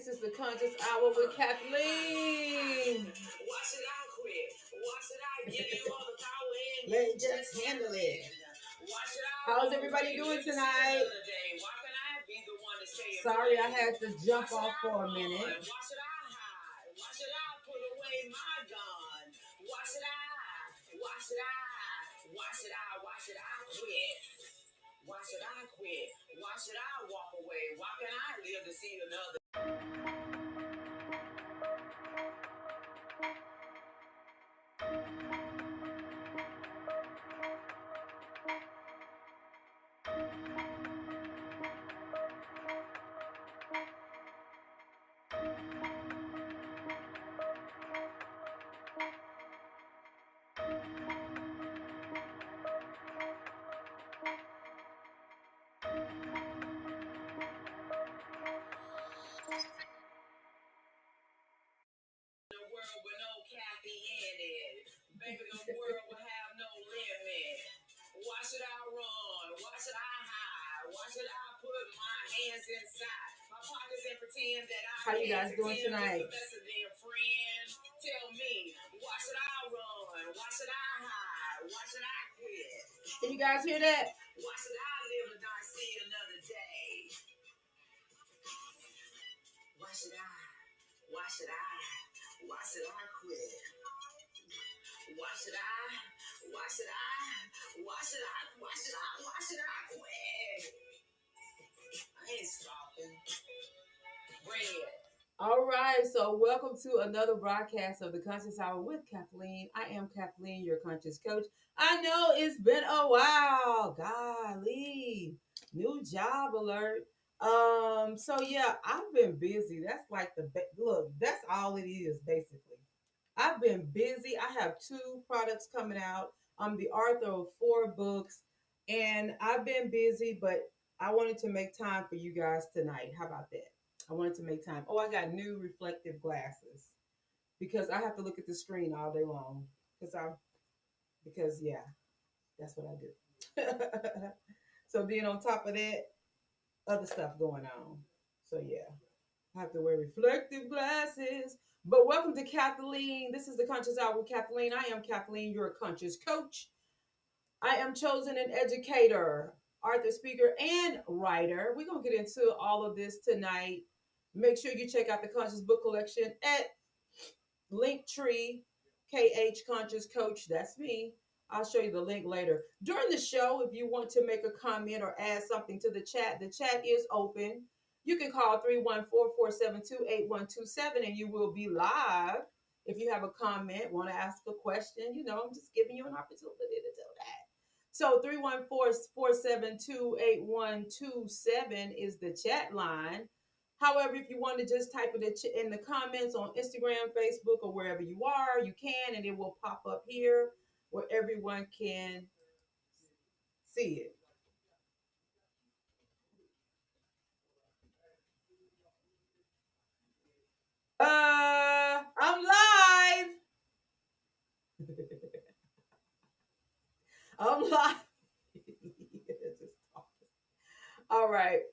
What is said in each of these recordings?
This is the Conscious Hour with Kathleen. Why should I quit? Why should I give you all the power and let it just handle it? Why should I? How's everybody doing tonight? Why can I be the one to say it? Sorry, I had to jump off for a minute. Why should I hide? Why should I put away my gun? Why should I? Why should I? Why should I? Why should I quit? Why should I quit? Why should I walk away? Why can I live to see another? World with no Kathy in it. Baby, the world will have no limit. Why should I run? Why should I hide? Why should I put my hands inside my pockets and pretend that I? How you guys doing tonight? Tell me, why should I run? Why should I hide? Why should I quit? Can you guys hear that? Why should I live and not see another day? Why should I? Why should I? Why should I quit? Why should I? Why should I? Why should I? Why should I? Why should I quit? I ain't stopping. Bring it. All right, so welcome to another broadcast of the Conscious Hour with Kathleen. I am Kathleen, your conscious coach. I know it's been a while. Golly, new job alert. So yeah, I've been busy. That's like look, that's all it is basically. I've been busy. I have two products coming out. I'm the author of four books, and I've been busy, but I wanted to make time for you guys tonight. How about that? I wanted to make time. Oh, I got new reflective glasses because I have to look at the screen all day long. Because yeah, that's what I do. So then on top of that, other stuff going on. So yeah, I have to wear reflective glasses. But welcome to Kathleen. This is the Conscious Hour with Kathleen. I am Kathleen, your conscious coach. I am chosen an educator, author, speaker, and writer. We're going to get into all of this tonight. Make sure you check out the Conscious Book Collection at Linktree, KH Conscious Coach. That's me. I'll show you the link later. During the show, if you want to make a comment or add something to the chat is open. You can call 314-472-8127 and you will be live. If you have a comment, want to ask a question, I'm just giving you an opportunity to do that. So 314-472-8127 is the chat line. However, if you want to just type it in the comments on Instagram, Facebook, or wherever you are, you can, and it will pop up here where everyone can see it. I'm live. I'm live. All right.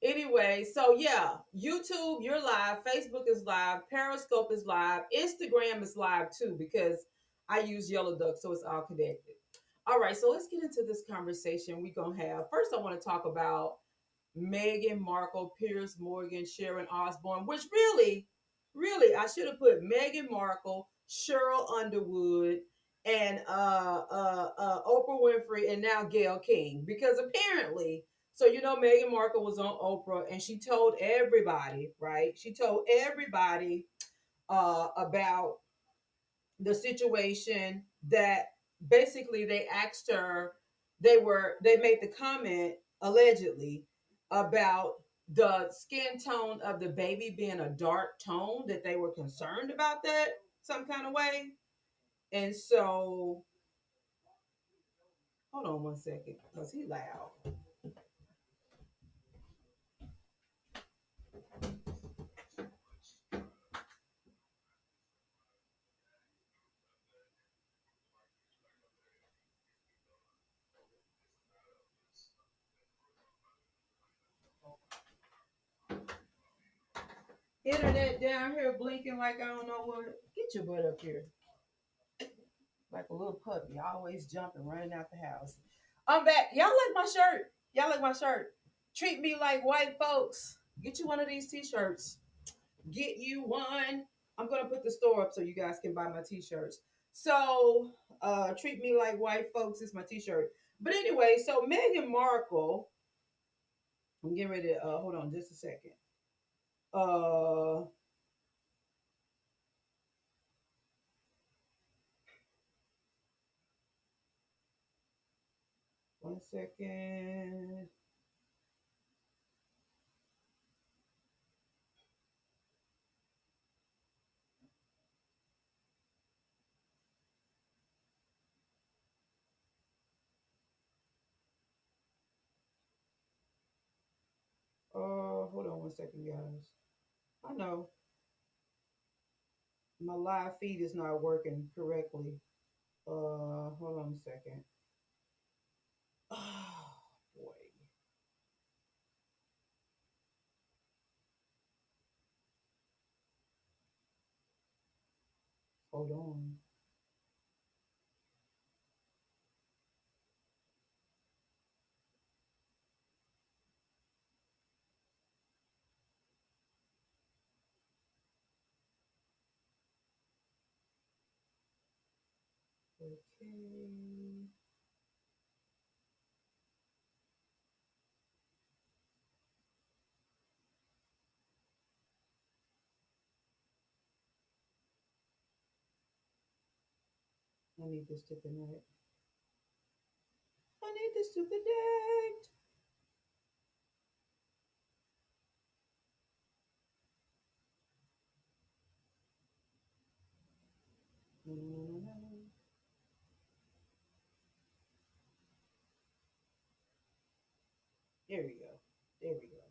Anyway, so yeah, YouTube, you're live. Facebook is live. Periscope is live. Instagram is live too because I use Yellow Duck, so it's all connected. All right, so let's get into this conversation we're going to have. First, I want to talk about Meghan Markle, Piers Morgan, Sharon Osbourne, which really, I should have put Meghan Markle, Cheryl Underwood, and Oprah Winfrey, and now Gayle King, because apparently, so Meghan Markle was on Oprah, and she told everybody, right? She told everybody about the situation that basically they asked her, they made the comment allegedly about the skin tone of the baby being a dark tone, that they were concerned about that some kind of way. And so, hold on one second, because he loud. Internet down here blinking like I don't know what. Get your butt up here. Like a little puppy, always jumping, running out the house. I'm back. Y'all like my shirt? Y'all like my shirt? Treat me like white folks. Get you one of these t-shirts. Get you one. I'm gonna put the store up so you guys can buy my t-shirts. So treat me like white folks is my t-shirt. But anyway, so Meghan Markle, I'm getting ready to hold on just a second. Uh 1 second. Hold on 1 second, guys. I know my live feed is not working correctly. Hold on a second. Oh boy. Hold on. Okay. I need this to connect. I need this to connect. No, no, no, no, no. There we go. There we go.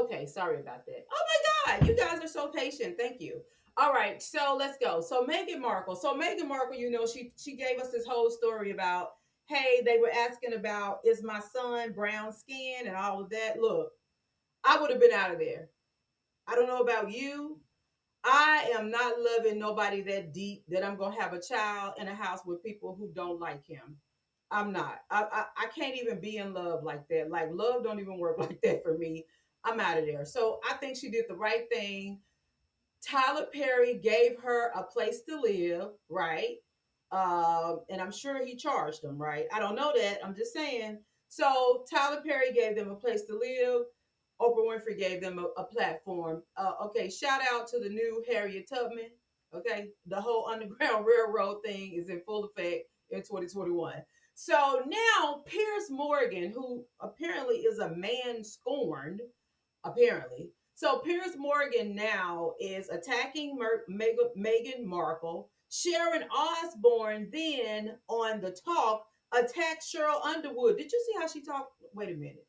Okay, sorry about that. Oh my God, you guys are so patient. Thank you. All right, so let's go. So Meghan Markle. So Meghan Markle, she gave us this whole story about, hey, they were asking about is my son brown skin and all of that. Look, I would have been out of there. I don't know about you. I am not loving nobody that deep that I'm gonna have a child in a house with people who don't like him. I'm not. I can't even be in love like that. Like love don't even work like that for me. I'm out of there. So I think she did the right thing. Tyler Perry gave her a place to live, right? And I'm sure he charged them, right? I don't know that. I'm just saying. So Tyler Perry gave them a place to live. Oprah Winfrey gave them a platform. Okay, shout out to the new Harriet Tubman. Okay, the whole Underground Railroad thing is in full effect in 2021. So now Piers Morgan, who apparently is a man scorned, apparently. So Piers Morgan now is attacking Meghan Markle. Sharon Osbourne then on the talk attacked Cheryl Underwood. Did you see how she talked? Wait a minute.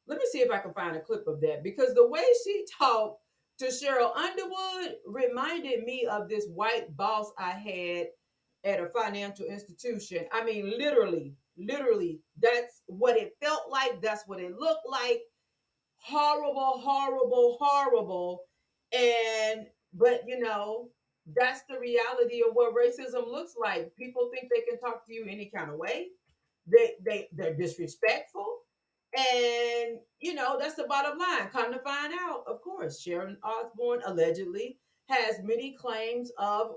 Let me see if I can find a clip of that because the way she talked to Cheryl Underwood reminded me of this white boss I had at a financial institution. I mean, literally, that's what it felt like. That's what it looked like. Horrible, horrible, horrible. And but that's the reality of what racism looks like. People think they can talk to you any kind of way. They're disrespectful. And that's the bottom line. Come to find out, of course, Sharon Osbourne allegedly has many claims of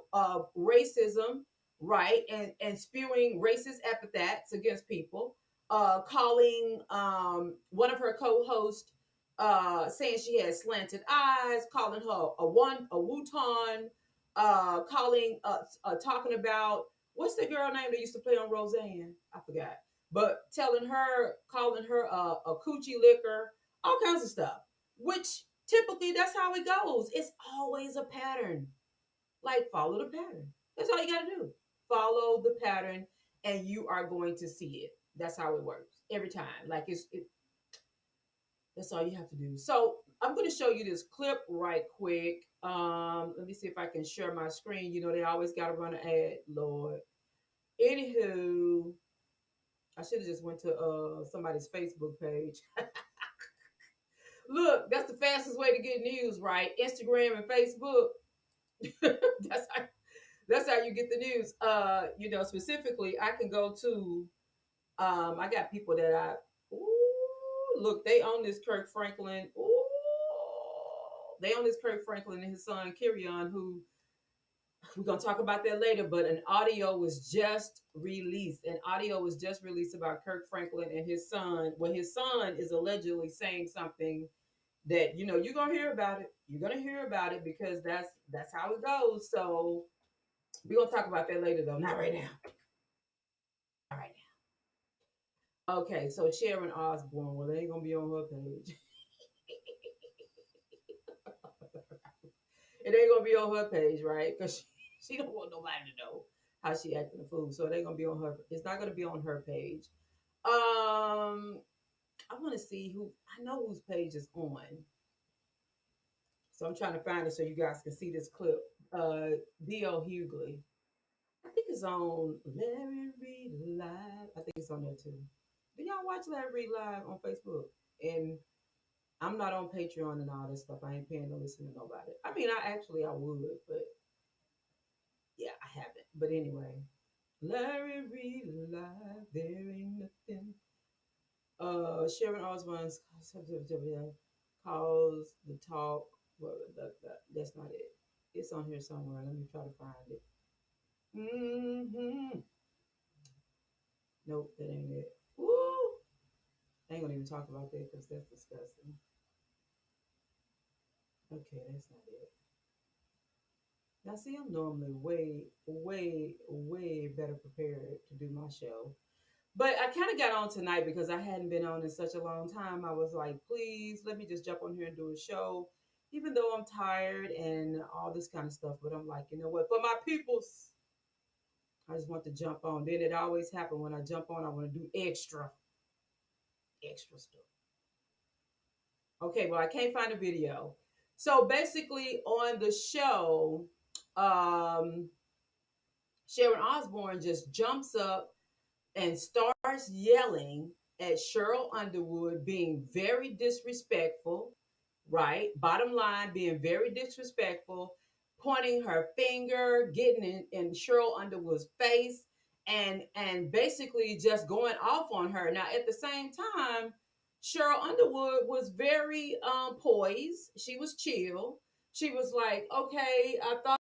racism, right? And spewing racist epithets against people, calling one of her co-hosts saying she has slanted eyes, calling her a wuton, calling talking about what's the girl name that used to play on Roseanne? I forgot. But calling her a coochie licker, all kinds of stuff. Which typically that's how it goes. It's always a pattern. Like follow the pattern. That's all you gotta do. Follow the pattern, and you are going to see it. That's how it works every time. Like that's all you have to do. So I'm going to show you this clip right quick. Let me see if I can share my screen. They always got to run an ad, Lord. Anywho, I should have just went to somebody's Facebook page. Look, that's the fastest way to get news, right? Instagram and Facebook. that's how that's how you get the news. Specifically, I can go to I got people that look, they own this Kirk Franklin. Ooh, they own this Kirk Franklin and his son Kirion, who we're gonna talk about that later. But an audio was just released. An audio was just released about Kirk Franklin and his son. Well, his son is allegedly saying something that you're gonna hear about it. You're gonna hear about it because that's how it goes. So we're gonna talk about that later, though. Not right now. Not right now. Okay, so Sharon Osbourne. Well, they ain't gonna be on her page. It ain't gonna be on her page, right? Because she don't want nobody to know how she acting a fool. So it ain't gonna be on her. It's not gonna be on her page. I want to see who I know whose page is on. So I'm trying to find it so you guys can see this clip. D.L. Hughley. I think it's on Larry Reed Live. I think it's on there too. Do y'all watch Larry Reed Live on Facebook? And I'm not on Patreon and all this stuff. I ain't paying to listen to nobody. I mean, I would, but yeah, I haven't. But anyway, Larry Reed Live. There ain't nothing. Sharon Osbourne's calls the talk. Well, that's not it. It's on here somewhere. Let me try to find it. Mm-hmm. Nope, that ain't it. Woo! I ain't gonna even talk about that because that's disgusting. Okay, that's not it. Now, see, I'm normally way, way, way better prepared to do my show. But I kind of got on tonight because I hadn't been on in such a long time. I was like, please let me just jump on here and do a show, even though I'm tired and all this kind of stuff. But I'm like, you know what? For my peoples, I just want to jump on. Then it always happens when I jump on, I want to do extra stuff. Okay, well, I can't find a video. So basically, on the show, um, Sharon Osbourne just jumps up and starts yelling at Cheryl Underwood, being very disrespectful, right? Bottom line, being very disrespectful, pointing her finger, getting in Cheryl Underwood's face, and basically just going off on her. Now, at the same time, Cheryl Underwood was very poised. She was chill. She was like, okay, I thought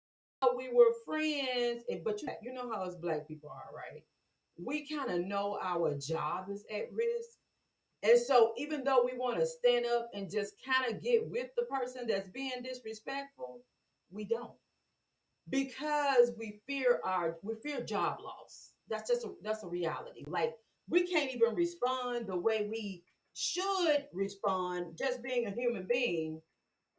we were friends, but you know how us black people are, right? We kind of know our job is at risk. And so, even though we want to stand up and just kind of get with the person that's being disrespectful, we don't because we fear job loss. That's a reality. Like we can't even respond the way we should respond, just being a human being,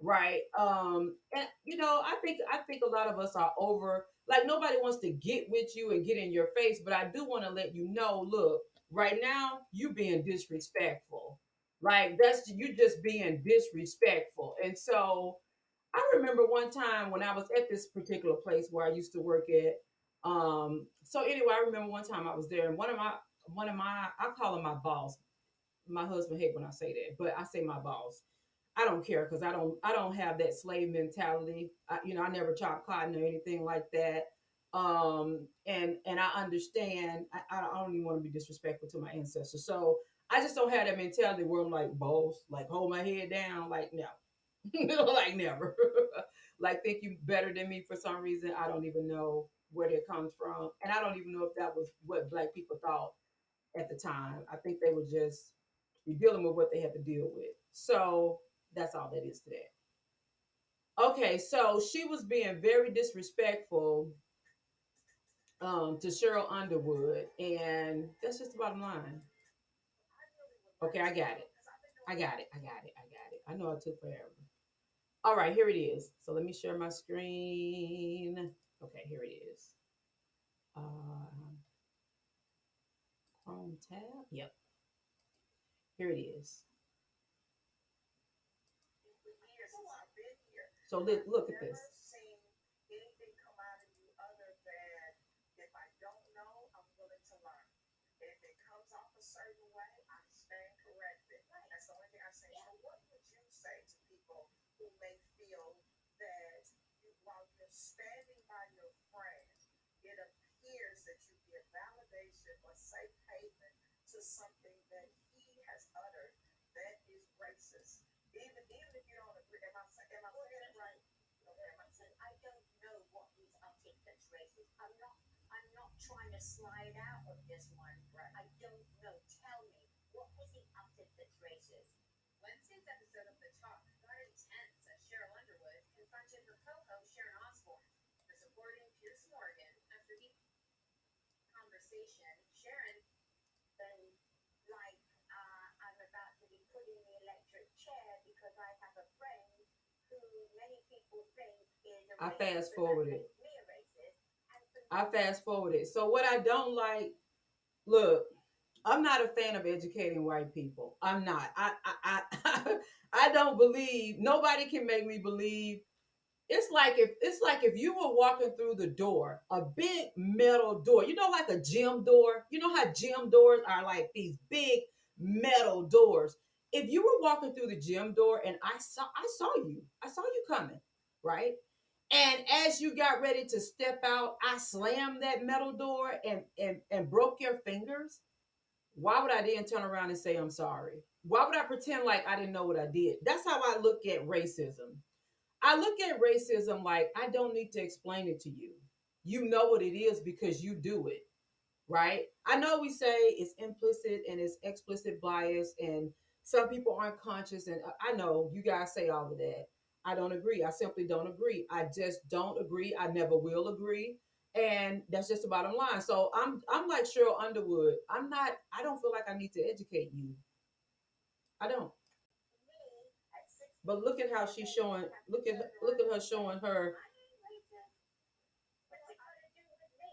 right? And I think a lot of us are over, like nobody wants to get with you and get in your face, but I do want to let you know, look, right now you being disrespectful. Like that's you just being disrespectful. And so I remember one time when I was at this particular place where I used to work at. So anyway, I remember one time I was there and one of my I call him my boss. My husband hate when I say that, but I say my boss. I don't care because I don't have that slave mentality. I never chop cotton or anything like that. And I understand. I don't even want to be disrespectful to my ancestors. So I just don't have that mentality where I'm like boss, like hold my head down, like no, like never, like think you better than me for some reason. I don't even know where that comes from, and I don't even know if that was what black people thought at the time. I think they were just dealing with what they had to deal with. So that's all that is to that. Okay, so she was being very disrespectful to Cheryl Underwood, and that's just the bottom line. Okay, I got it. I got it. I got it. I got it. I know it took forever. All right, here it is. So let me share my screen. Okay, here it is. Uh, Chrome tab. Yep, here it is. So look at this. say to people who may feel that while you're standing by your friend, it appears that you give validation or safe haven to something that he has uttered that is racist. Even if you don't agree, am I saying it right? Okay, am I saying I don't know what he's uttered that's racist. I'm not trying to slide out of this one. Right. I don't know. Tell me, what has he uttered that's racist? Wednesday's episode of The Talk got intense as Cheryl Underwood confronted her co-host Sharon Osbourne for supporting Pierce Morgan after the conversation. Sharon then, like, I'm about to be put in the electric chair because I have a friend who many people think is a I racist, fast but that forwarded. makes me a racist. And for I me, fast forwarded. So what I don't like, look, I'm not a fan of educating white people. I'm not. I I don't believe nobody can make me believe. It's like if you were walking through the door, a big metal door, like a gym door. You know how gym doors are like these big metal doors. If you were walking through the gym door and I saw you coming, right? And as you got ready to step out, I slammed that metal door and broke your fingers. Why would I then turn around and say I'm sorry? Why would I pretend like I didn't know what I did? That's how I look at racism. I look at racism like I don't need to explain it to you. You know what it is because you do it, right? I know we say it's implicit and it's explicit bias, and some people aren't conscious. And I know you guys say all of that. I don't agree. I simply don't agree. I just don't agree. I never will agree. And that's just the bottom line. So I'm like Cheryl Underwood. I'm not. I don't feel like I need to educate you. I don't. me at But 60 look at years how of she's age, showing. you have to Look turn at around her and say, showing her. I ain't racist. What's it got to do with me?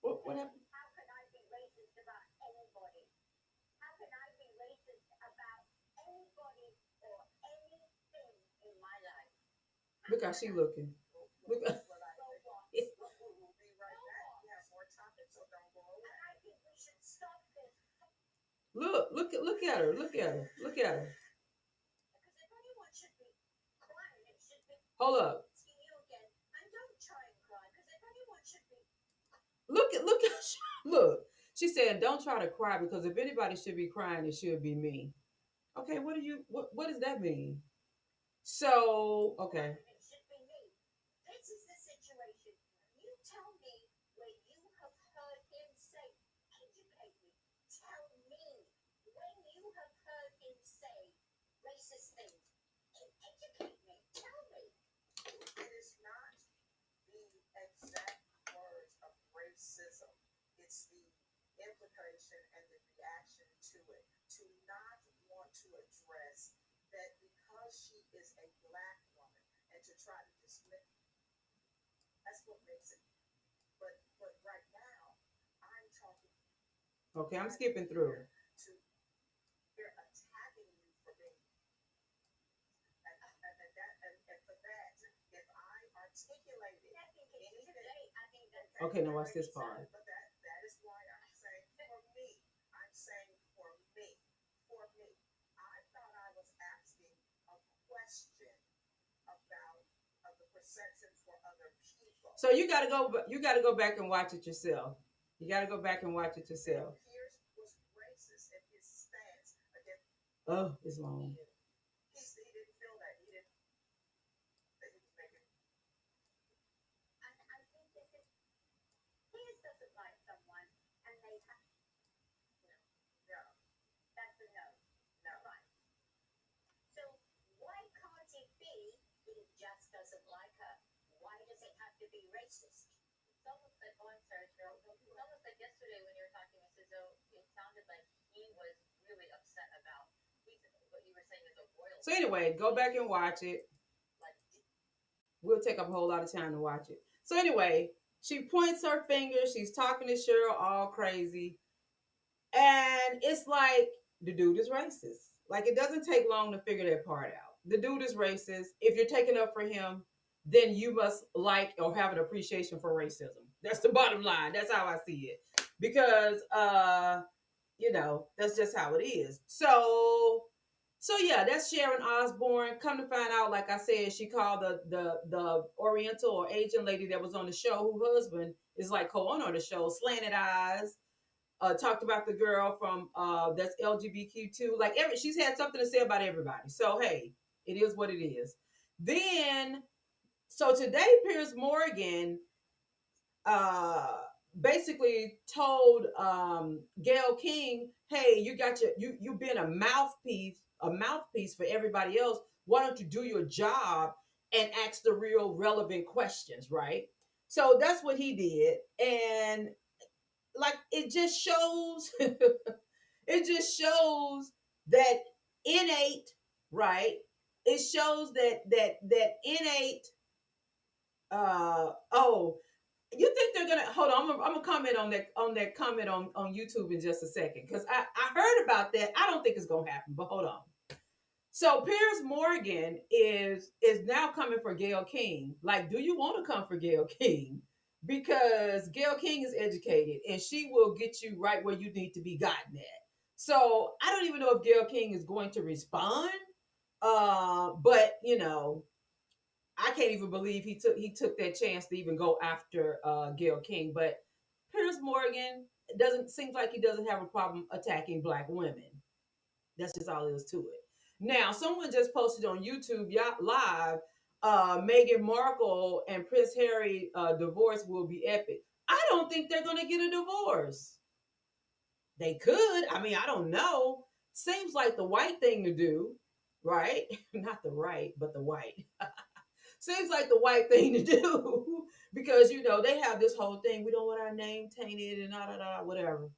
What happened? How can I be racist about anybody? How can I be racist about anybody or anything in my life? How Look how can she I? looking. Look. What I so what? We'll be right back. We have more topics, so don't go away. And I think we should stop this. Look at her. Look at her. Look at her. Because if anyone should be crying, it should be Hold up. asking you again. And don't try and cry. Because if anyone should be. Look at look. She said, "Don't try to cry because if anybody should be crying, it should be me." Okay, what does that mean? So, okay. It should be me. This is the situation. You tell me where you have heard him say, educate me. Tell me when you have heard him say racist things. Educate me. Tell me. It is not the exact words of racism. It's the implication and the reaction to it. To not want to address that because she is a black woman and to try to dismiss that's what makes it. But right now, I'm talking Okay, I'm skipping through. to they're attacking you for being and for that, if I articulated anything, I think that's Okay, now watch this part. but that is why I'm saying for me. I'm saying for me. I thought I was asking a question about the perception for other people. So you got to go back and watch it yourself. You got to go back and watch it yourself. Pierce was racist in his stance against. Oh, it's long. He didn't feel that. He didn't. That he was making. I think that Pierce doesn't like someone, and they have no, no. That's a no, no. Right. So why can't it be he just doesn't like her? Why does it have to be racist? It's almost like, oh, I'm sorry, Cheryl. It's almost like yesterday when you were talking, Mrs. O, it sounded like he was really upset about what you were saying is a royal. So anyway, go back and watch it. Like, We'll take up a whole lot of time to watch it. So anyway, she points her finger. She's talking to Cheryl all crazy. And it's like the dude is racist. Like it doesn't take long to figure that part out. The dude is racist. If you're taking up for him, then you must like or have an appreciation for racism. That's the bottom line. That's how I see it. Because that's just how it is. So So yeah, that's Sharon Osbourne. Come to find out, like I said, she called the Oriental or Asian lady that was on the show, whose husband is like co-owner of the show, Slanted Eyes. Talked about the girl from that's LGBTQ too. Like she's had something to say about everybody. So hey, it is what it is. Then so today, Piers Morgan uh basically told Gail King, "Hey, you got you've been a mouthpiece for everybody else. Why don't you do your job and ask the real relevant questions, right?" So that's what he did, and like it just shows, it just shows that innate, right? It shows that innate. Oh, you think they're gonna hold on? I'm gonna comment on that comment on YouTube in just a second because I heard about that. I don't think it's gonna happen, but hold on. So Piers Morgan is now coming for Gail King. Like, do you want to come for Gail King? Because Gail King is educated and she will get you right where you need to be gotten at. So I don't even know if Gail King is going to respond. But you know, I can't even believe he took that chance to even go after Gail King. But Piers Morgan doesn't seems like he doesn't have a problem attacking black women. That's just all there is to it. Now, someone just posted on YouTube live, Meghan Markle and Prince Harry divorce will be epic. I don't think they're gonna get a divorce. They could. I mean, I don't know. Seems like the white thing to do, right? Not the right, but the white. Seems like the white thing to do because you know they have this whole thing. We don't want our name tainted and da da da whatever.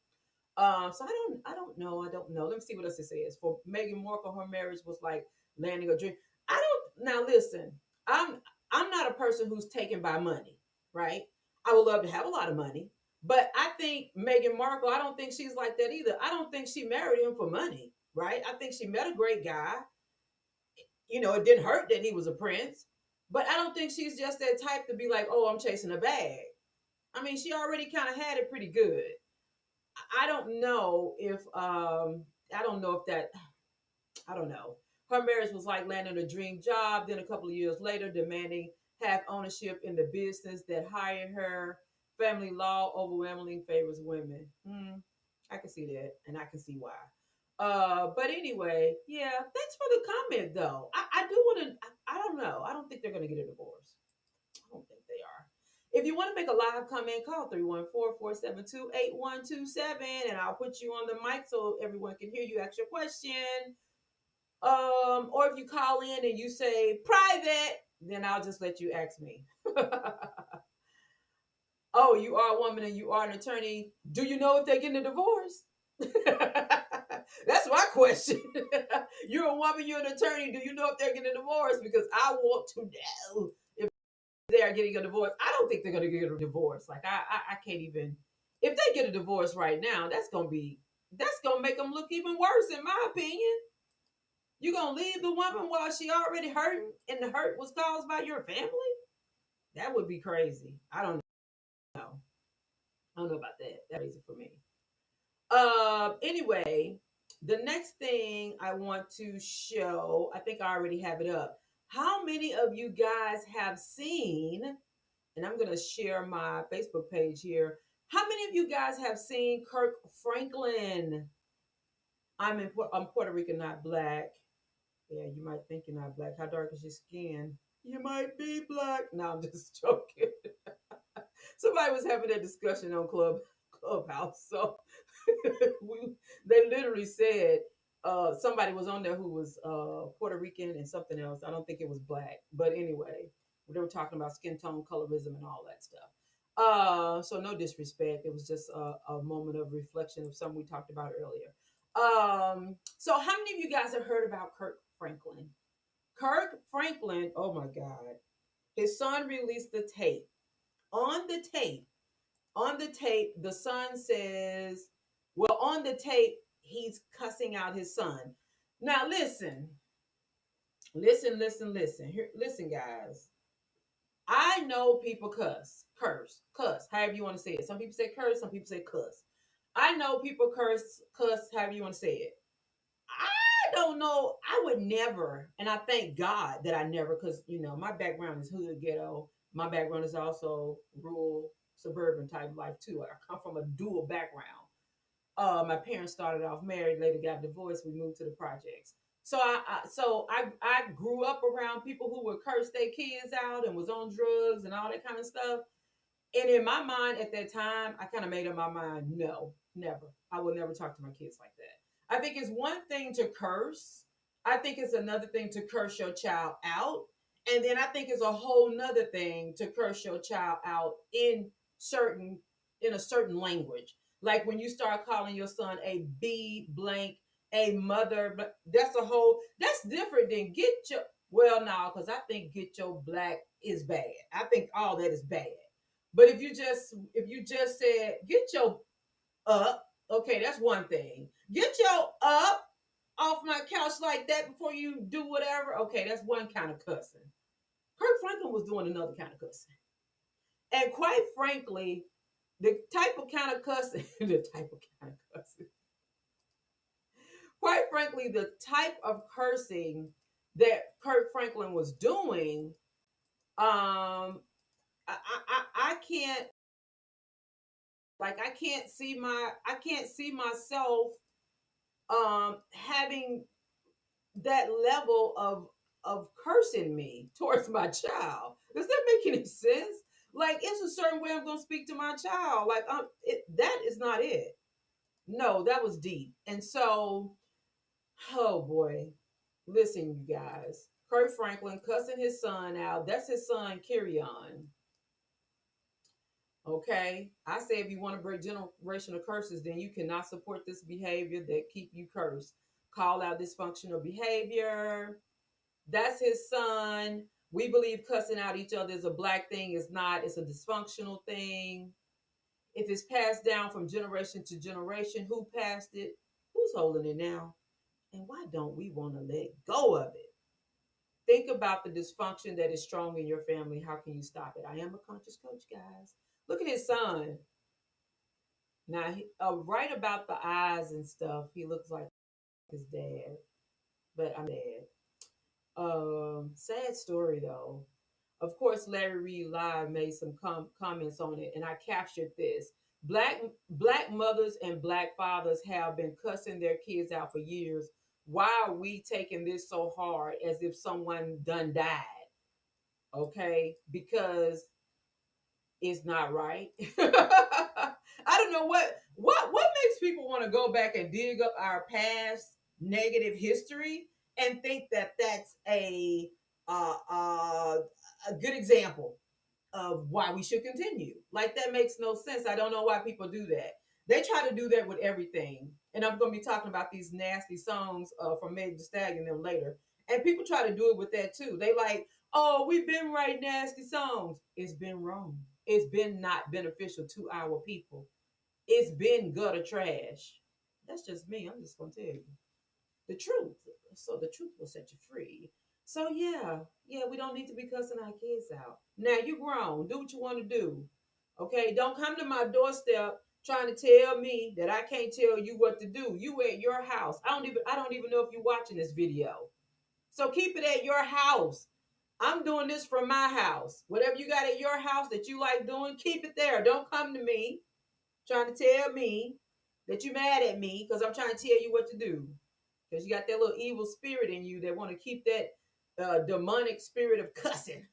So I don't know. Let me see what else it says. For Meghan Markle, her marriage was like landing a dream. I don't now listen. I'm I'm not a person who's taken by money, right? I would love to have a lot of money, but I think Meghan Markle. I don't think she's like that either. I don't think she married him for money, right? I think she met a great guy. You know, it didn't hurt that he was a prince, but I don't think she's just that type to be like, oh, I'm chasing a bag. I mean, she already kind of had it pretty good. I don't know if I don't know if that I don't know. Her marriage was like landing a dream job. Then a couple of years later, demanding half ownership in the business that hired her. Family law overwhelmingly favors women. I can see that, and I can see why. But anyway, yeah. Thanks for the comment, though. I do want to. I don't know. I don't think they're going to get a divorce. I don't think they are. If you want to make a live comment, call 314-472-8127, and I'll put you on the mic so everyone can hear you ask your question. Or if you call in and you say private, then I'll just let you ask me. Oh, you are a woman and you are an attorney. Do you know if they're getting a divorce? That's my question. You're a woman, you're an attorney. Do you know if they're getting a divorce? Because I want to know if they are getting a divorce. I don't think they're going to get a divorce. Like I can't even. If they get a divorce right now, that's gonna make them look even worse, in my opinion. You gonna leave the woman while she already hurting, and the hurt was caused by your family? That would be crazy. I don't know. I don't know about that. That's crazy for me. Anyway, the next thing I want to show, I think I already have it up. How many of you guys have seen, and I'm gonna share my Facebook page here. How many of you guys have seen Kirk Franklin? I'm Puerto Rican, not black. Yeah, you might think you're not black. How dark is your skin? You might be black. No, I'm just joking. Somebody was having that discussion on Clubhouse. So we, they literally said somebody was on there who was Puerto Rican and something else. I don't think it was black, but anyway, they were talking about skin tone, colorism, and all that stuff. So no disrespect. It was just a moment of reflection of something we talked about earlier. So how many of you guys have heard about Kirk Franklin? Kirk Franklin, oh my God. His son released the tape. On the tape, the son says, well, on the tape, he's cussing out his son. Now listen. Here, listen, guys. I know people cuss, however you want to say it. Some people say curse, some people say cuss. I know people cuss, however you want to say it. I don't know. I would never, and I thank God that I never, because my background is hood ghetto. My background is also rural, suburban type life too. I come from a dual background. My parents started off married, later got divorced. We moved to the projects. So I grew up around people who would curse their kids out and was on drugs and all that kind of stuff. And in my mind at that time, I kind of made up my mind, no, never. I will never talk to my kids like that. I think it's one thing to curse. I think it's another thing to curse your child out. And then I think it's a whole nother thing to curse your child out certain in a certain language. Like when you start calling your son a B blank, a mother, but that's different than get your well now, because I think get your black is bad. I think all that is bad. But if you just said get your up, okay, that's one thing. Get your up off my couch like that before you do whatever. Okay, that's one kind of cussing. Kirk Franklin was doing another kind of cussing. And quite frankly, the type of kind of cussing, the type of kind of cussing, quite frankly, the type of cursing that Kirk Franklin was doing, I can't I can't see myself having that level of cursing me towards my child. Does that make any sense? Like it's a certain way I'm gonna speak to my child. Like that is not it. No, that was deep. And so, oh boy, listen, you guys. Kurt Franklin cussing his son out. That's his son, Carry-On. Okay, I say if you want to break generational curses, then you cannot support this behavior that keep you cursed. Call out dysfunctional behavior. That's his son. We believe cussing out each other is a black thing. It's not. It's a dysfunctional thing. If it's passed down from generation to generation, who passed it? Who's holding it now? And why don't we want to let go of it? Think about the dysfunction that is strong in your family. How can you stop it? I am a conscious coach, guys. Look at his son. Now, right about the eyes and stuff, he looks like his dad, but I'm dad. Sad story though. Of course, Larry Reed Live made some comments on it, and I captured this. Black mothers and black fathers have been cussing their kids out for years. Why are we taking this so hard as if someone done died? Okay, because it's not right. I don't know what makes people want to go back and dig up our past negative history and think that that's a good example of why we should continue. Like that makes no sense. I don't know why people do that. They try to do that with everything, and I'm going to be talking about these nasty songs from Meg Thee Stallion them later. And people try to do it with that too. They like, oh, we've been writing nasty songs. It's been wrong. It's been not beneficial to our people. It's been gutter trash. That's just me. I'm just gonna tell you the truth. So the truth will set you free. So yeah, we don't need to be cussing our kids out. Now you grown. Do what you want to do. Okay, don't come to my doorstep trying to tell me that I can't tell you what to do. You at your house. I don't even know if you're watching this video. So keep it at your house. I'm doing this from my house. Whatever you got at your house that you like doing, keep it there. Don't come to me trying to tell me that you're mad at me because I'm trying to tell you what to do. Because you got that little evil spirit in you that want to keep that demonic spirit of cussing.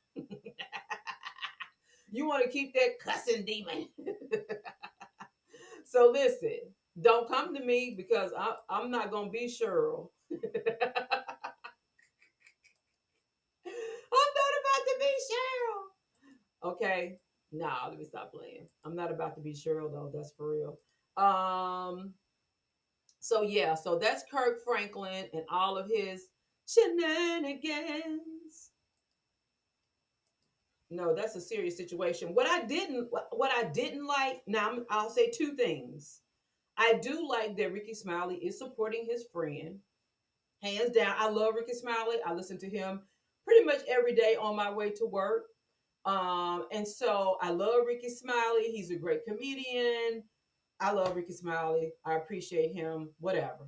You want to keep that cussing demon. So listen, don't come to me because I'm not going to be Cheryl. I'm not about to be Cheryl. Okay. Nah, let me stop playing. I'm not about to be Cheryl though. That's for real. Um, so yeah, so that's Kirk Franklin and all of his shenanigans. No, that's a serious situation. What I didn't like, now I'll say two things. I do like that Ricky Smiley is supporting his friend. Hands down. I love Ricky Smiley. I listen to him pretty much every day on my way to work. And so I love Ricky Smiley. He's a great comedian. I love Ricky Smiley. I appreciate him, whatever.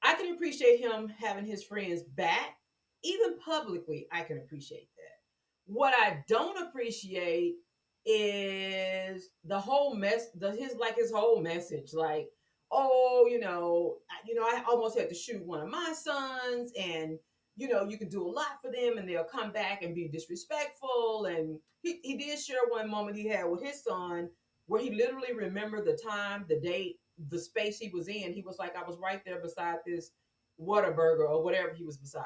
I can appreciate him having his friends back, even publicly. I can appreciate that. What I don't appreciate is the whole his whole message. Like, oh, I almost had to shoot one of my sons, and you can do a lot for them, and they'll come back and be disrespectful. And he did share one moment he had with his son where he literally remembered the time, the date, the space he was in. He was like, I was right there beside this Whataburger or whatever he was beside.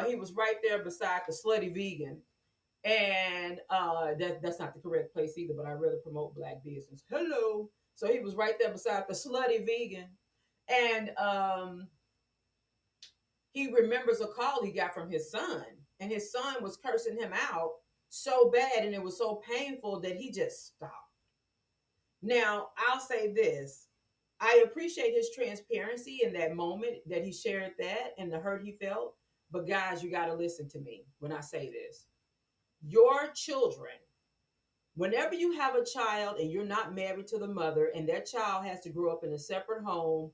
He was right there beside the slutty vegan. And that's not the correct place either, but I rather promote black business. Hello. So he was right there beside the slutty vegan. And he remembers a call he got from his son. And his son was cursing him out so bad and it was so painful that he just stopped. Now, I'll say this. I appreciate his transparency in that moment that he shared that and the hurt he felt. But guys, you got to listen to me when I say this. Your children, whenever you have a child and you're not married to the mother and that child has to grow up in a separate home,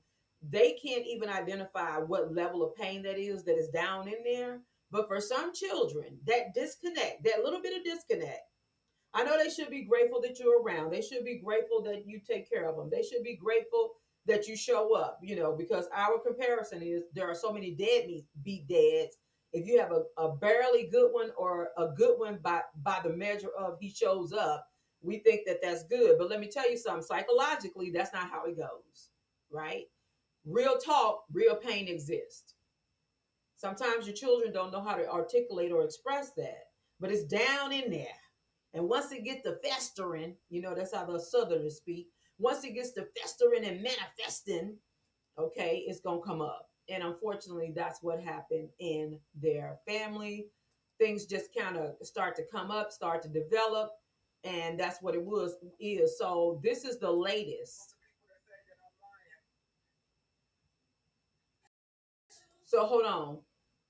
they can't even identify what level of pain that is down in there. But for some children, that disconnect, that little bit of disconnect, I know they should be grateful that you're around. They should be grateful that you take care of them. They should be grateful that you show up, because our comparison is there are so many deadbeat dads. If you have a barely good one or a good one by the measure of he shows up, we think that that's good. But let me tell you something, psychologically, that's not how it goes, right? Real talk, real pain exists. Sometimes your children don't know how to articulate or express that, but it's down in there. And once it gets to festering, that's how the Southerners speak. Once it gets to festering and manifesting, okay, it's going to come up. And unfortunately, that's what happened in their family. Things just kind of start to come up, start to develop. And that's what is. So this is the latest. So hold on.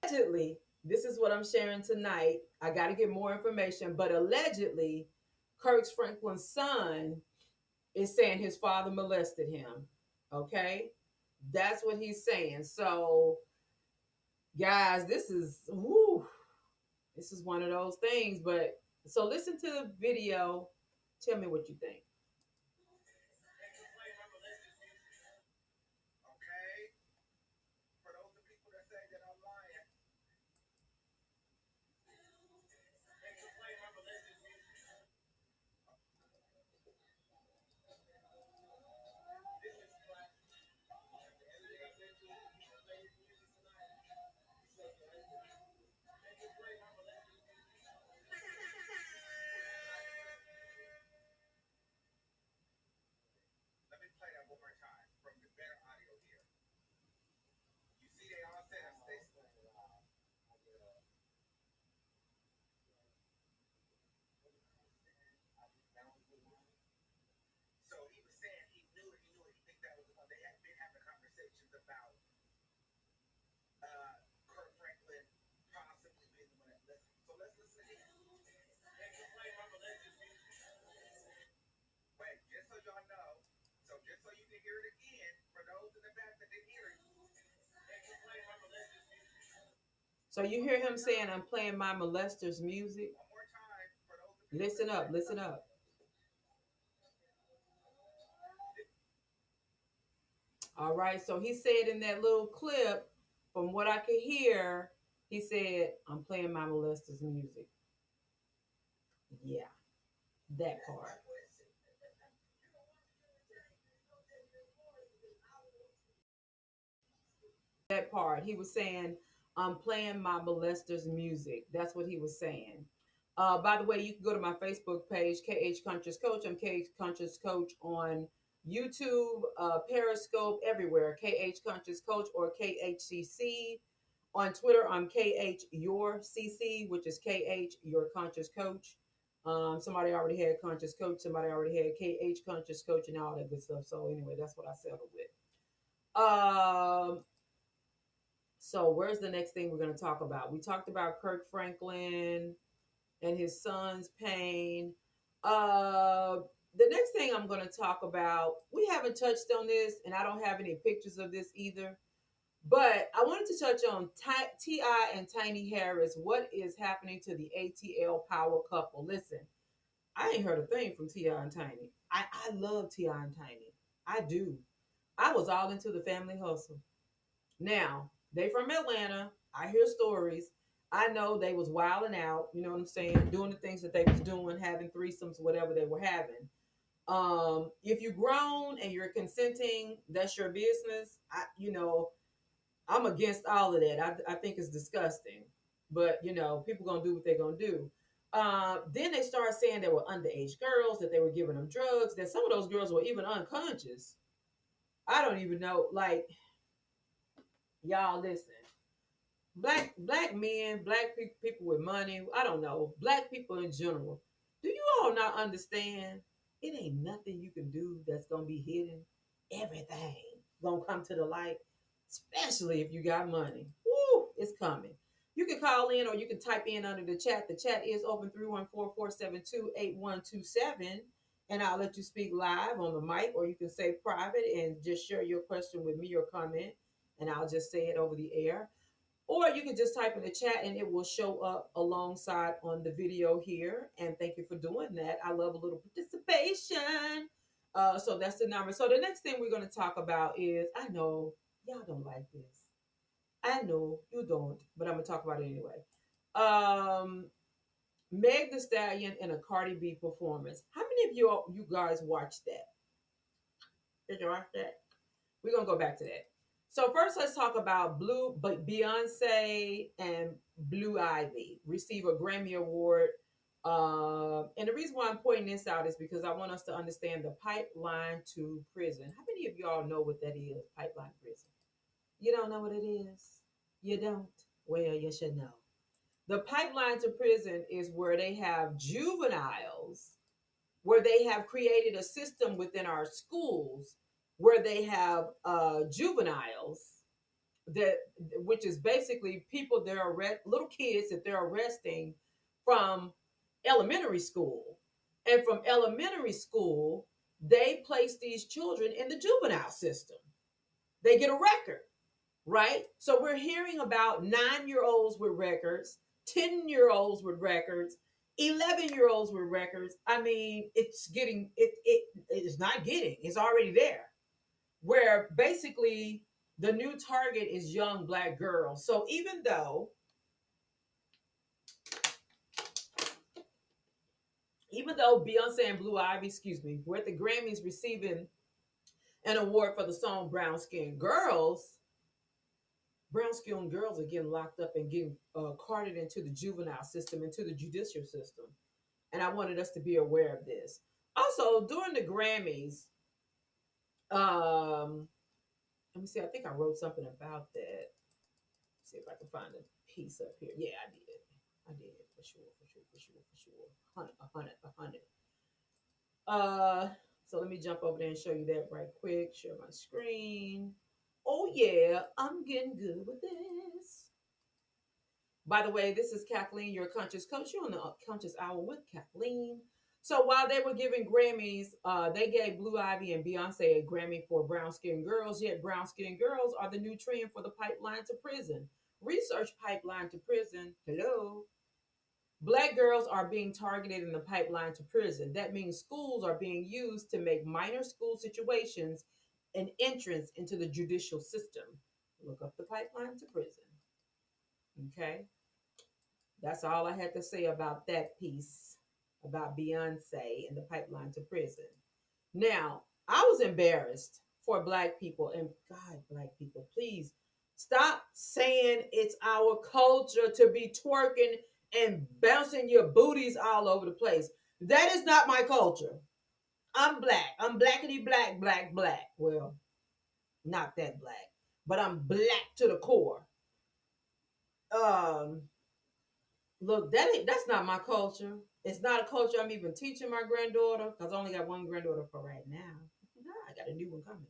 Allegedly, this is what I'm sharing tonight. I got to get more information, but allegedly, Kirk Franklin's son is saying his father molested him. Okay, that's what he's saying. So, guys, this is one of those things. But so listen to the video. Tell me what you think. So you hear him saying, "I'm playing my molesters music." Listen up, listen up. All right. So he said in that little clip, from what I could hear, he said, "I'm playing my molesters music." Yeah, that part. That part. He was saying, "I'm playing my molesters music." That's what he was saying. By the way, you can go to my Facebook page, KH Conscious Coach. I'm KH Conscious Coach on YouTube, Periscope, everywhere. KH Conscious Coach or KHCC. On Twitter, I'm KH Your CC, which is KH Your Conscious Coach. Somebody already had Conscious Coach. Somebody already had KH Conscious Coach and all that good stuff. So anyway, that's what I settled with. So where's the next thing we're going to talk about? We talked about Kirk Franklin and his son's pain. Uh, the next thing I'm going to talk about, we haven't touched on this, and I don't have any pictures of this either. But I wanted to touch on Ti and Tiny Harris. What is happening to the ATL power couple? Listen, I ain't heard a thing from Ti and Tiny. I love Ti and Tiny. I do. I was all into the family hustle. Now, they from Atlanta. I hear stories. I know they was wilding out, you know what I'm saying, doing the things that they was doing, having threesomes, whatever they were having. If you're grown and you're consenting, that's your business. I'm against all of that. I think it's disgusting. But people gonna do what they're gonna do. Then they started saying there were underage girls, that they were giving them drugs, that some of those girls were even unconscious. I don't even know. Like, y'all listen. Black men, people with money, I don't know, black people in general. Do you all not understand? It ain't nothing you can do that's gonna be hidden. Everything gonna come to the light, especially if you got money. Woo, it's coming. You can call in or you can type in under the chat. The chat is open 314-472-8127. And I'll let you speak live on the mic, or you can say private and just share your question with me or comment, and I'll just say it over the air. Or you can just type in the chat and it will show up alongside on the video here. And thank you for doing that. I love a little participation. So that's the number. So the next thing we're going to talk about is, I know y'all don't like this. I know you don't, but I'm going to talk about it anyway. Um, Meg the Stallion in a Cardi B performance. How many of you guys watched that? Did you watch that? We're gonna go back to that. So first, let's talk about Beyonce and Blue Ivy receive a Grammy Award. And the reason why I'm pointing this out is because I want us to understand the pipeline to prison. How many of y'all know what that is? Pipeline to prison. You don't know what it is. You don't. Well, you should know. The pipeline to prison is where they have juveniles, where they have created a system within our schools where they have juveniles, that which is basically people that are little kids that they're arresting from elementary school, and from elementary school they place these children in the juvenile system. They get a record, right? So we're hearing about 9-year-olds with records, 10-year-olds with records, 11-year-olds with records. I mean, it's getting it's not getting, it's already there. Where basically the new target is young black girls. So even though Beyonce and Blue Ivy, excuse me, were at the Grammys receiving an award for the song Brown Skin Girls, brown skinned girls are getting locked up and getting carted into the juvenile system, into the judicial system. And I wanted us to be aware of this. Also, during the Grammys, um, let me see, I think I wrote something about that. Let's see if I can find a piece up here. Yeah, I did. I did, for sure, for sure, for sure, for sure. 100. So let me jump over there and show you that right quick. Share my screen. Oh yeah, I'm getting good with this. By the way, this is Kathleen, your conscious coach. You're on the Conscious Hour with Kathleen. So while they were giving Grammys, they gave Blue Ivy and Beyonce a Grammy for brown skinned girls. Yet brown skinned girls are the new trend for the pipeline to prison. Research pipeline to prison. Hello. Black girls are being targeted in the pipeline to prison. That means schools are being used to make minor school situations an entrance into the judicial system. Look up the pipeline to prison. Okay. That's all I had to say about that piece about Beyonce and the pipeline to prison. Now, I was embarrassed for black people, and God, black people, please stop saying it's our culture to be twerking and bouncing your booties all over the place. That is not my culture. I'm black. I'm blackity black, black, black. Well, not that black, but I'm black to the core. Um, Look, that's not my culture. It's not a culture I'm even teaching my granddaughter, because I only got one granddaughter for right now. I got a new one coming.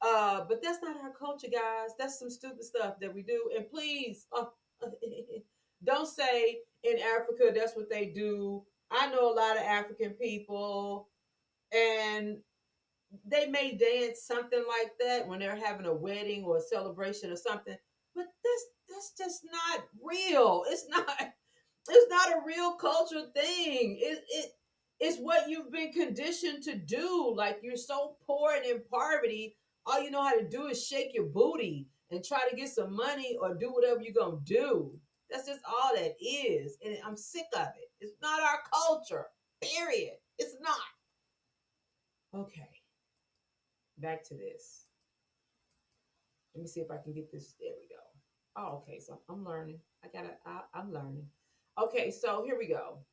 But that's not our culture, guys. That's some stupid stuff that we do. And please, don't say in Africa that's what they do. I know a lot of African people, and they may dance something like that when they're having a wedding or a celebration or something, but that's just not real. It's not a real cultural thing. It's what you've been conditioned to do. Like you're so poor and in poverty, all you know how to do is shake your booty and try to get some money or do whatever you're gonna do. That's just all that is, and I'm sick of it. It's not our culture. Period. It's not. Okay, back to this. Let me see if I can get this. There we go. Oh, okay. So I'm learning. I'm learning. Okay, so here we go.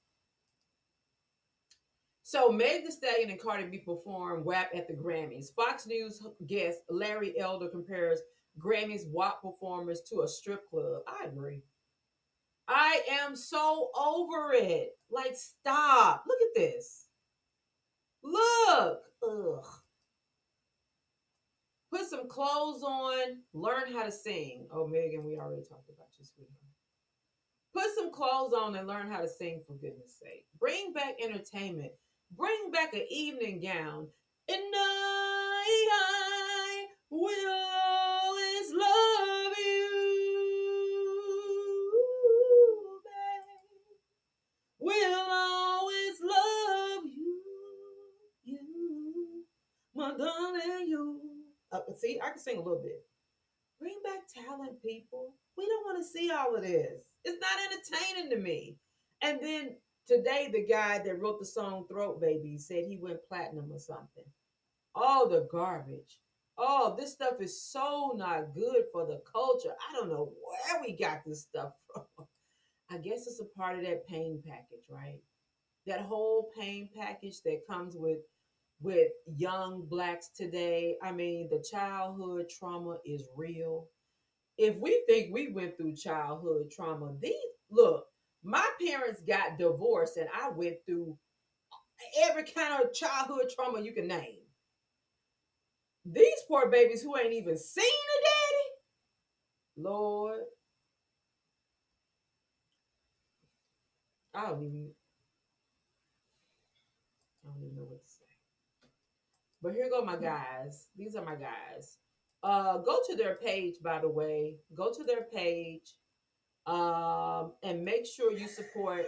So Meg Thee Stallion and Cardi B perform WAP at the Grammys. Fox News guest Larry Elder compares Grammys WAP performers to a strip club. I agree. I am so over it. Like, stop. Look at this. Look. Ugh. Put some clothes on. Learn how to sing. Oh, Megan, we already talked about you, sweetheart. Put some clothes on and learn how to sing, for goodness sake. Bring back entertainment. Bring back an evening gown. And I will always love you, babe. Will always love you, you, my darling, you. See, I can sing a little bit. Bring back talent, people. We don't want to see all of this. It's not entertaining to me. And then today, the guy that wrote the song Throat Baby said he went platinum or something. All the garbage. Oh, this stuff is so not good for the culture. I don't know where we got this stuff from. I guess it's a part of that pain package, right? That whole pain package that comes with young blacks today. I mean, the childhood trauma is real. If we think we went through childhood trauma, these look, my parents got divorced and I went through every kind of childhood trauma you can name. These poor babies who ain't even seen a daddy, Lord, I don't even I don't even know what to say. But here go my guys. These are my guys. Go to their page, by the way. Go to their page. And make sure you support.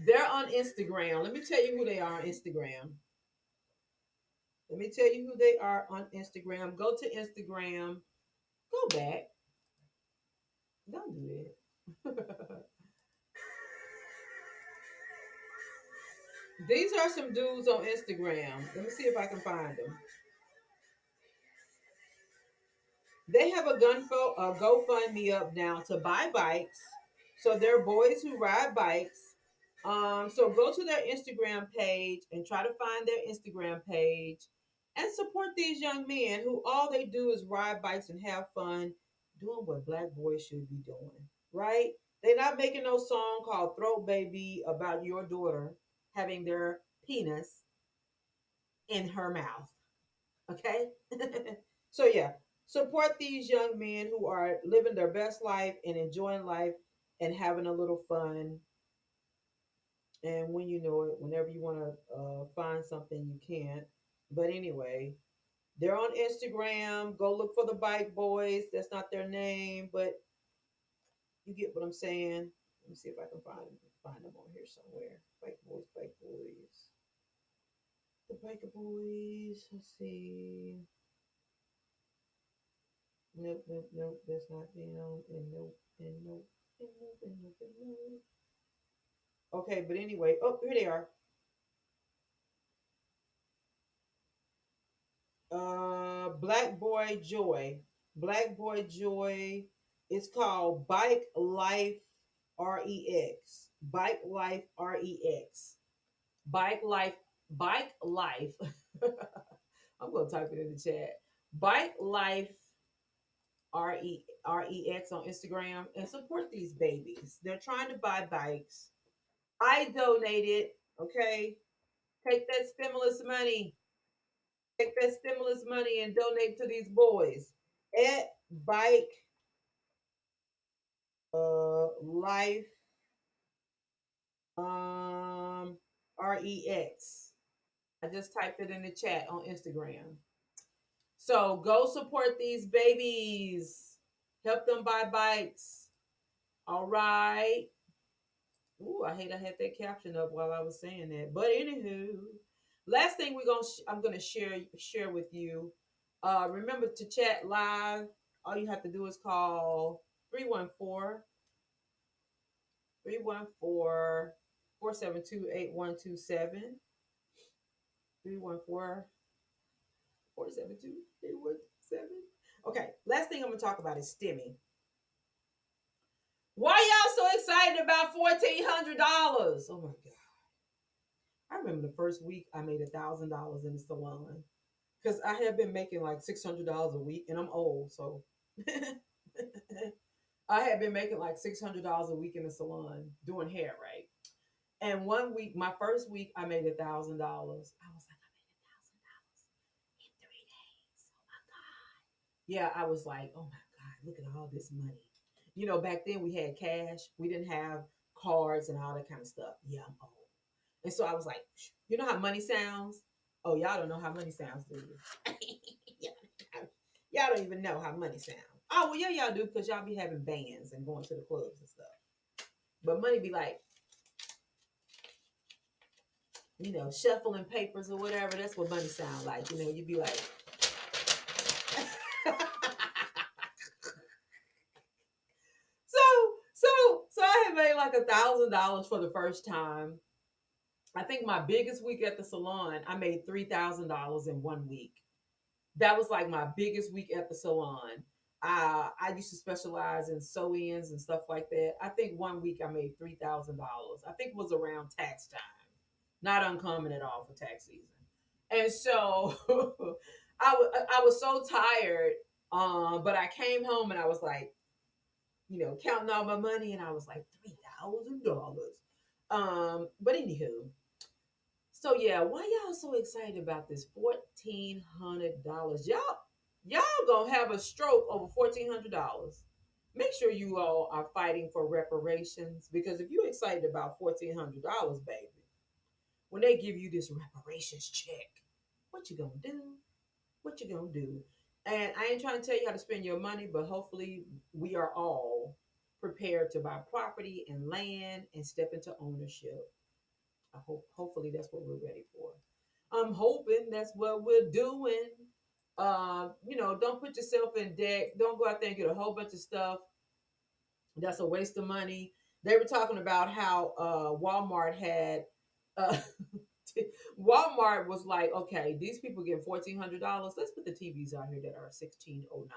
They're on Instagram. Let me tell you who they are on Instagram. Let me tell you who they are on Instagram. Go to Instagram. Go back. Don't do that. These are some dudes on Instagram. Let me see if I can find them. They have a GoFundMe up now to buy bikes. So they're boys who ride bikes. So go to their Instagram page and try to find their Instagram page and support these young men who all they do is ride bikes and have fun doing what black boys should be doing, right? They're not making no song called Throat Baby about your daughter having their penis in her mouth. Okay? So yeah, support these young men who are living their best life and enjoying life and having a little fun. And when you know it, whenever you want to find something, you can't. But anyway, they're on Instagram. Go look for the Bike Boys. That's not their name, but you get what I'm saying. Let me see if I can find them on here somewhere. Bike Boys, Bike Boys. The Biker Boys. Let's see. Nope, nope, nope. That's not them. And nope, and nope, and nope, and nope, and nope. Okay, but anyway, oh, here they are. Black Boy Joy. Black Boy Joy. It's called Bike Life REX. Bike Life REX. Bike Life. Bike Life. I'm gonna type it in the chat. Bike Life REX on Instagram and support these babies. They're trying to buy bikes. I donated. Okay, take that stimulus money. Take that stimulus money and donate to these boys at Bike Life REX. I just typed it in the chat on Instagram. So go support these babies. Help them buy bikes. All right. Ooh, I hate I had that caption up while I was saying that. But anywho, last thing I'm gonna share with you. Remember to chat live. All you have to do is call 314 314 472 8127. Okay, last thing I'm gonna talk about is STEMI. Why y'all so excited about $1,400? Oh my god! I remember the first week I made $1,000 in the salon because I had been making like $600 a week, and I'm old, so I had been making like $600 a week in the salon doing hair, right? And one week, my first week, I made $1,000. I was like, I made $1,000 in 3 days. Oh my god! Yeah, I was like, oh my god, look at all this money. Back then we had cash. We didn't have cards and all that kind of stuff. Yeah, I'm old. And so I was like, you know how money sounds? Oh, y'all don't know how money sounds, do you? Y'all don't even know how money sounds. Oh, well, yeah, y'all do because y'all be having bands and going to the clubs and stuff. But money be like, shuffling papers or whatever. That's what money sound like. You'd be like, so I had made like $1,000 for the first time. I think my biggest week at the salon, I made $3,000 in 1 week. That was like my biggest week at the salon. I used to specialize in sew-ins and stuff like that. I think 1 week I made $3,000. I think it was around tax time. Not uncommon at all for tax season. And so I was so tired, but I came home and I was like, counting all my money, and I was like $3,000. But anywho, so yeah, why y'all so excited about this $1,400? Y'all gonna have a stroke over $1,400. Make sure you all are fighting for reparations because if you're excited about $1,400, baby, when they give you this reparations check, what you gonna do? What you gonna do? And I ain't trying to tell you how to spend your money, but hopefully we are all prepared to buy property and land and step into ownership. Hopefully that's what we're ready for. I'm hoping that's what we're doing. Don't put yourself in debt. Don't go out there and get a whole bunch of stuff. That's a waste of money. They were talking about how Walmart had uh, Walmart was like, okay, these people get $1,400. Let's put the TVs out here that are 1609.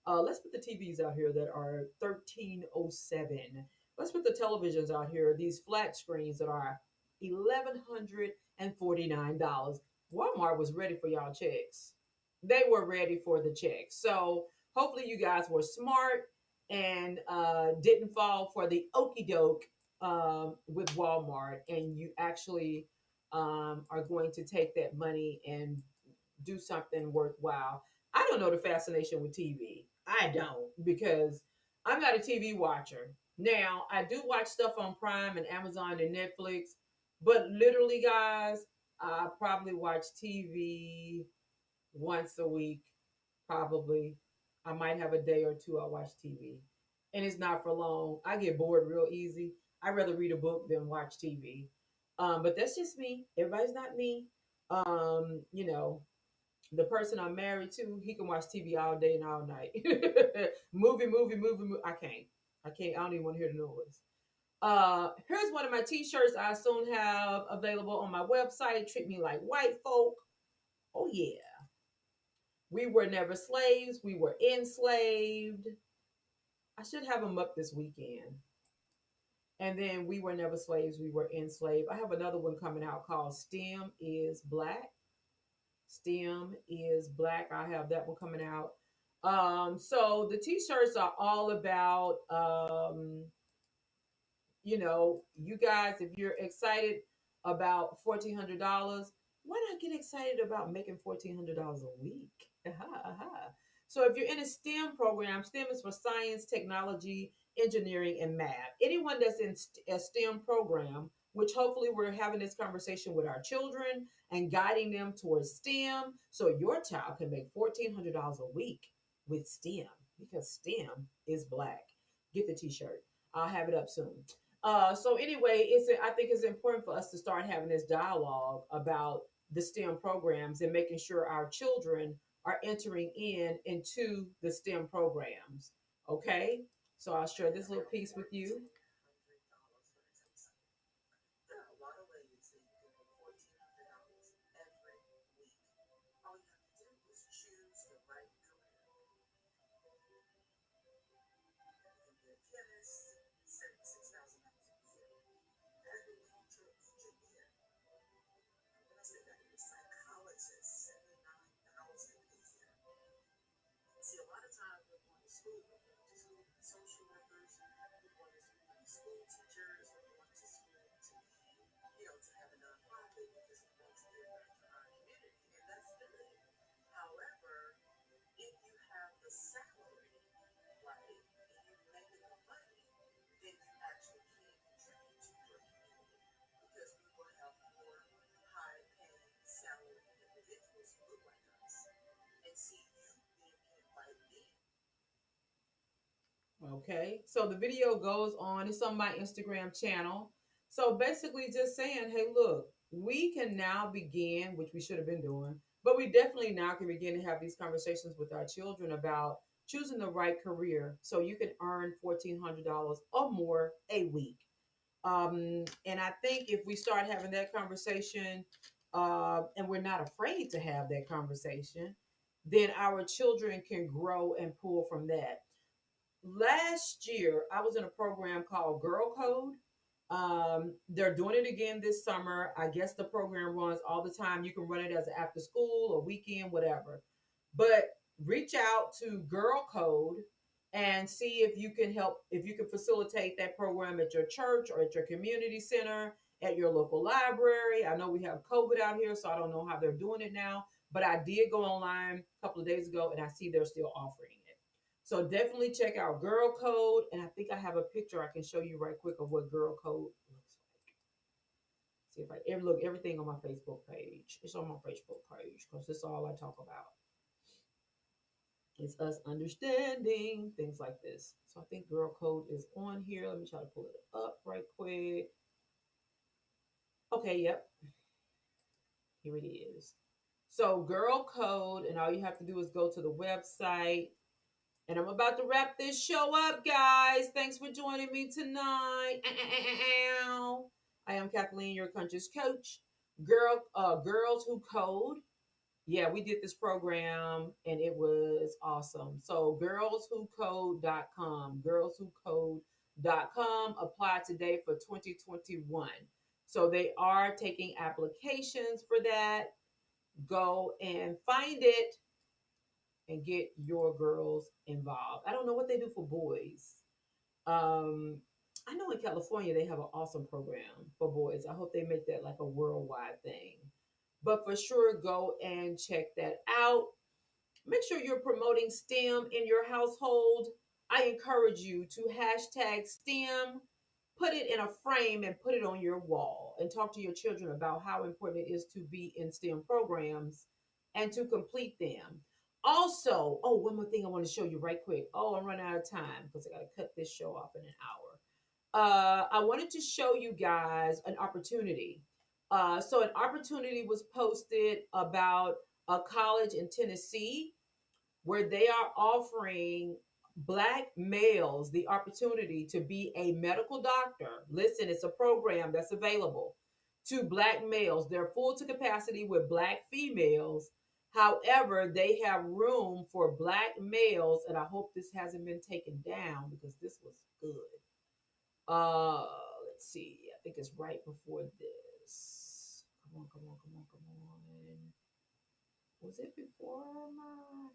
Let's put the TVs out here that are 1307. Let's put the televisions out here, these flat screens that are $1,149. Walmart was ready for y'all checks. They were ready for the checks. So hopefully you guys were smart and didn't fall for the okey doke with Walmart, and you actually are going to take that money and do something worthwhile. I don't know the fascination with TV. I don't because I'm not a TV watcher. Now, I do watch stuff on Prime and Amazon and Netflix, but literally, guys, I probably watch TV once a week, probably. I might have a day or two I watch TV, and it's not for long. I get bored real easy. I'd rather read a book than watch TV. But that's just me. Everybody's not me. Um, you know, the person I'm married to, he can watch TV all day and all night. movie. I can't. I can't. I don't even want to hear the noise. Here's one of my t-shirts I soon have available on my website. Treat me like white folk. Oh yeah. We were never slaves. We were enslaved. I should have them up this weekend. And then we were never slaves. We were enslaved. I have another one coming out called STEM is Black. STEM is Black. I have that one coming out. So the t-shirts are all about you guys, if you're excited about $1,400, why not get excited about making $1,400 a week? Aha, aha. So if you're in a STEM program, STEM is for science, technology, engineering, and math. Anyone that's in a STEM program, which hopefully we're having this conversation with our children and guiding them towards STEM so your child can make $1,400 a week with STEM because STEM is black. Get the t-shirt. I'll have it up soon. So anyway, I think it's important for us to start having this dialogue about the STEM programs and making sure our children are entering into the STEM programs. Okay, so I'll share this little piece with you. There are a lot of ways that you can make $1,400 every week. All you have to do is choose the right career. You can be a chemist, $76,000 a year. Agricultural engineer. When I say that, you're a psychologist, $79,000 a year. See, a lot of times we're going to school, social workers, we're going to school teachers, we're going to school to be, to have a nonprofit because we want to give back to our community, and that's good. However, if you have the salary, right, and you make enough money, then you actually can contribute to your community because people have more high-paying salary individuals who look like us and see you being paid by me. Okay, so the video goes on. It's on my Instagram channel. So basically, just saying, hey, look, we can now begin, which we should have been doing, but we definitely now can begin to have these conversations with our children about choosing the right career so you can earn $1,400 or more a week. And I think if we start having that conversation, and we're not afraid to have that conversation, then our children can grow and pull from that. Last year I was in a program called Girl Code. They're doing it again this summer. I guess the program runs all the time. You can run it as an after school or weekend, whatever. But reach out to Girl Code and see if you can help, if you can facilitate that program at your church or at your community center, at your local library. I know we have COVID out here, so I don't know how they're doing it now. But I did go online a couple of days ago and I see they're still offering it. So definitely check out Girl Code. And I think I have a picture I can show you right quick of what Girl Code looks like. See if I ever look everything on my Facebook page. It's on my Facebook page because that's all I talk about. It's us understanding things like this. So I think Girl Code is on here. Let me try to pull it up right quick. Okay, yep. Here it is. So Girl Code, and all you have to do is go to the website. And I'm about to wrap this show up, guys. Thanks for joining me tonight. I am Kathleen, your conscious coach. Girls Who Code. Yeah, we did this program and it was awesome. So girlswhocode.com, girlswhocode.com. Apply today for 2021. So they are taking applications for that. Go and find it and get your girls involved. I don't know what they do for boys. Um, I know in California they have an awesome program for boys. I hope they make that like a worldwide thing. But for sure, go and check that out. Make sure you're promoting STEM in your household. I encourage you to hashtag STEM, put it in a frame and put it on your wall and talk to your children about how important it is to be in STEM programs and to complete them. Also, oh, one more thing I want to show you right quick. Oh, I'm running out of time because I got to cut this show off in an hour. I wanted to show you guys an opportunity. So an opportunity was posted about a college in Tennessee where they are offering black males the opportunity to be a medical doctor. Listen, it's a program that's available to black males. They're full to capacity with black females. However, they have room for black males, and I hope this hasn't been taken down because this was good. Uh, let's see. I think it's right before this. Come on, come on, come on, come on. Was it before my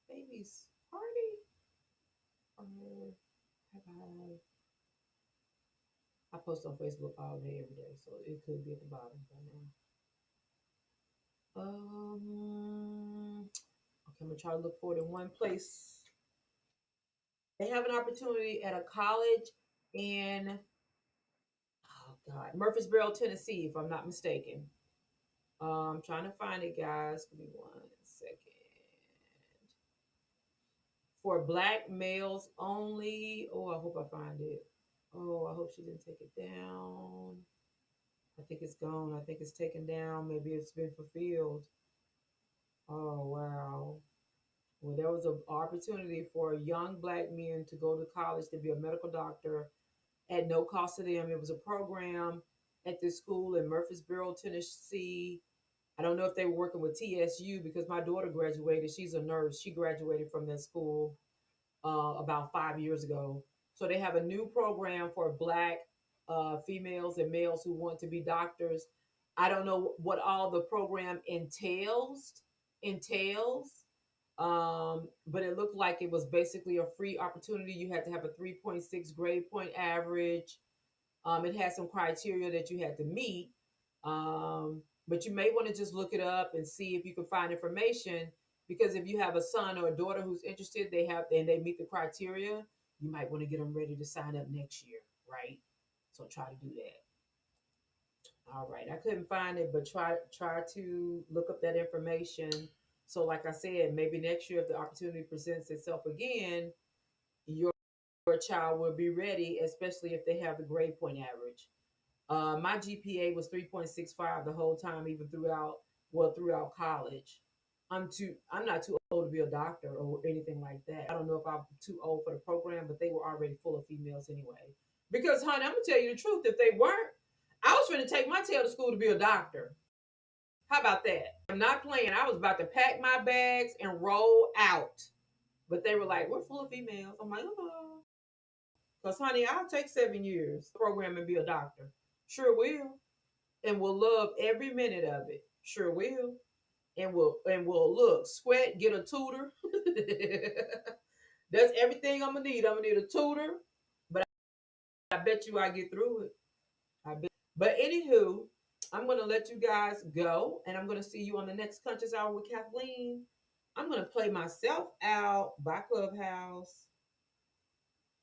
baby's party? Or have I post on Facebook all day, every day, so it could be at the bottom by now. Okay, I'm gonna try to look for it in one place. They have an opportunity at a college in, oh God, Murfreesboro, Tennessee, if I'm not mistaken. I'm trying to find it, guys. Give me 1 second. For black males only. Oh, I hope I find it. Oh, I hope she didn't take it down. I think it's gone. I think it's taken down. Maybe it's been fulfilled. Oh, wow. Well, there was an opportunity for young black men to go to college to be a medical doctor at no cost to them. It was a program at this school in Murfreesboro, Tennessee. I don't know if they were working with TSU because my daughter graduated. She's a nurse. She graduated from that school about 5 years ago. So they have a new program for black females and males who want to be doctors. I don't know what all the program entails, but it looked like it was basically a free opportunity. You had to have a 3.6 grade point average. It had some criteria that you had to meet, but you may want to just look it up and see if you can find information. Because if you have a son or a daughter who's interested, they meet the criteria. You might want to get them ready to sign up next year, right? So try to do that. All right, I couldn't find it, but try to look up that information. So, like I said, maybe next year, if the opportunity presents itself again, your child will be ready, especially if they have the grade point average. My GPA was 3.65 the whole time, even throughout college. I'm not too old to be a doctor or anything like that. I don't know if I'm too old for the program, but they were already full of females anyway. Because, honey, I'm gonna tell you the truth. If they weren't, I was going to take my tail to school to be a doctor. How about that? I'm not playing. I was about to pack my bags and roll out. But they were like, we're full of females. I'm like, oh. Because, honey, I'll take 7 years program and be a doctor. Sure will. And will love every minute of it. Sure will. And will look, sweat, get a tutor. That's everything I'm gonna need. I'm gonna need a tutor. But I bet you I get through it. I bet. But anywho, I'm gonna let you guys go, and I'm gonna see you on the next Conscious Hour with Kathleen. I'm gonna play myself out by Clubhouse.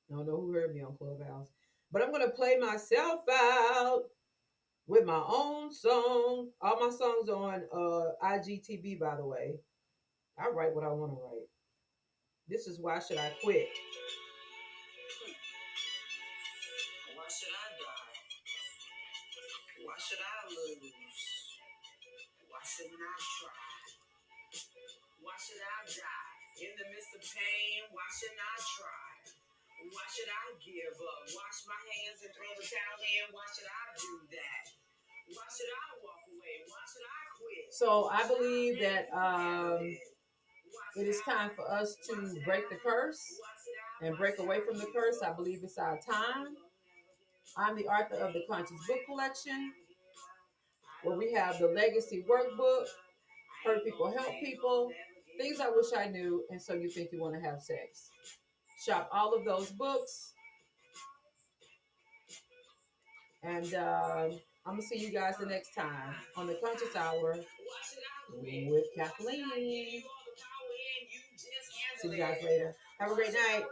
I don't know who heard me on Clubhouse, but I'm gonna play myself out with my own song. All my songs on IGTV, by the way. I write what I want to write. This is Why Should I Quit? Why should I die? Why should I lose? Why shouldn't I try? Why should I die? In the midst of pain, why shouldn't I try? Why should I give up? Wash my hands and throw the towel in? Why should I do that? Why should I walk away? Why should I quit? So I believe that it is time for us to break the curse and break away from the curse. I believe it's our time. I'm the author of the Conscious Book Collection, where we have the Legacy Workbook, Hurt People, Help People, Things I Wish I Knew, and So You Think You Want to Have Sex. Shop all of those books. And I'm going to see you guys the next time on the Conscious Hour with Kathleen. See you guys later. Have a great night.